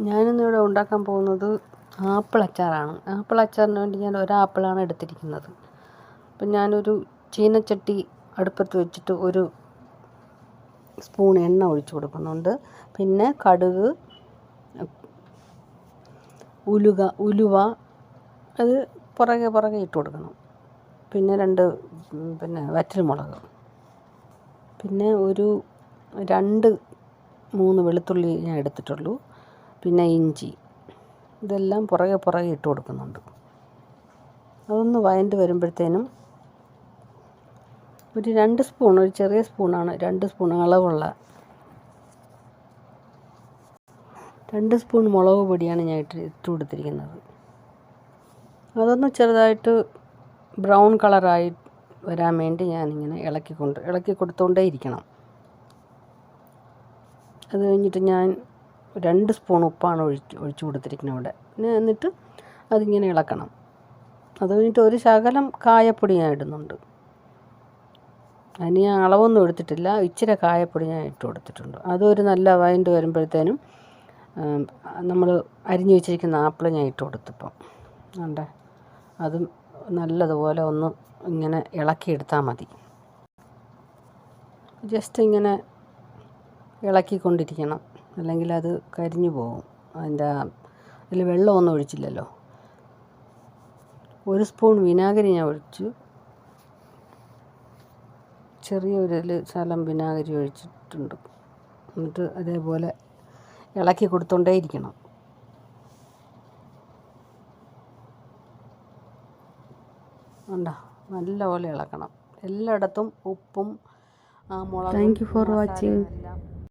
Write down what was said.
ഞാനിന്നിവിടെ ഉണ്ടാക്കാൻ പോകുന്നത് ആപ്പിൾ അച്ചാറാണ്. ആപ്പിൾ അച്ചാറിന് വേണ്ടി ഞാൻ ഒരാപ്പിളാണ് എടുത്തിരിക്കുന്നത്. അപ്പം ഞാനൊരു ചീനച്ചട്ടി അടുപ്പത്ത് വെച്ചിട്ട് ഒരു സ്പൂൺ എണ്ണ ഒഴിച്ച് കൊടുക്കുന്നുണ്ട്. പിന്നെ കടുക്, ഉലുവ അത് പുറകെ ഇട്ട് കൊടുക്കണം. പിന്നെ വറ്റൽമുളക്, പിന്നെ ഒരു 2-3 വെളുത്തുള്ളി ഞാൻ എടുത്തിട്ടുള്ളൂ. പിന്നെ ഇഞ്ചി, ഇതെല്ലാം പുറകെ ഇട്ട് കൊടുക്കുന്നുണ്ട്. അതൊന്ന് വഴണ്ട് വരുമ്പോഴത്തേനും ഒരു 2 സ്പൂൺ, ഒരു ചെറിയ സ്പൂണാണ്, 2 സ്പൂൺ അളവുള്ള 2 സ്പൂൺ മുളക് പൊടിയാണ് ഞാൻ ഇട്ട് കൊടുത്തിരിക്കുന്നത്. അതൊന്ന് ചെറുതായിട്ട് ബ്രൗൺ കളറായി വരാൻ വേണ്ടി ഞാനിങ്ങനെ ഇളക്കി കൊടുത്തുകൊണ്ടേ ഇരിക്കണം. അത് കഴിഞ്ഞിട്ട് ഞാൻ 2 സ്പൂൺ ഉപ്പാണ് ഒഴിച്ച് കൊടുത്തിരിക്കുന്നത് ഇവിടെ. എന്നിട്ട് അതിങ്ങനെ ഇളക്കണം. അത് കഴിഞ്ഞിട്ട് ഒരു ശകലം കായപ്പൊടി ഞാൻ ഇടുന്നുണ്ട്. അതിന് ഞാൻ അളവൊന്നും എടുത്തിട്ടില്ല. ഇച്ചിരി കായപ്പൊടി ഞാൻ ഇട്ട് കൊടുത്തിട്ടുണ്ട്. അതൊരു നല്ല വഴണ്ട് വരുമ്പോഴത്തേനും നമ്മൾ അരിഞ്ഞു വെച്ചിരിക്കുന്ന ആപ്പിൾ ഞാൻ ഇട്ട് കൊടുത്തിപ്പം ഉണ്ട്. അതും നല്ലതുപോലെ ഒന്ന് ഇങ്ങനെ ഇളക്കിയെടുത്താൽ മതി. ജസ്റ്റ് ഇങ്ങനെ ഇളക്കിക്കൊണ്ടിരിക്കണം, അല്ലെങ്കിൽ അത് കരിഞ്ഞു പോകും. അതിൽ വെള്ളമൊന്നും ഒഴിച്ചില്ലല്ലോ. 1 സ്പൂൺ വിനാഗിരി ഞാൻ ഒഴിച്ചു. ചെറിയൊരു ശകലം വിനാഗിരി ഒഴിച്ചിട്ടുണ്ട്. എന്നിട്ട് അതേപോലെ ഇളക്കി കൊടുത്തുകൊണ്ടേ ഇരിക്കണം. ഉണ്ടോ, നല്ലപോലെ ഇളക്കണം. എല്ലായിടത്തും ഉപ്പും മുളകും. Thank you for watching. എല്ലാം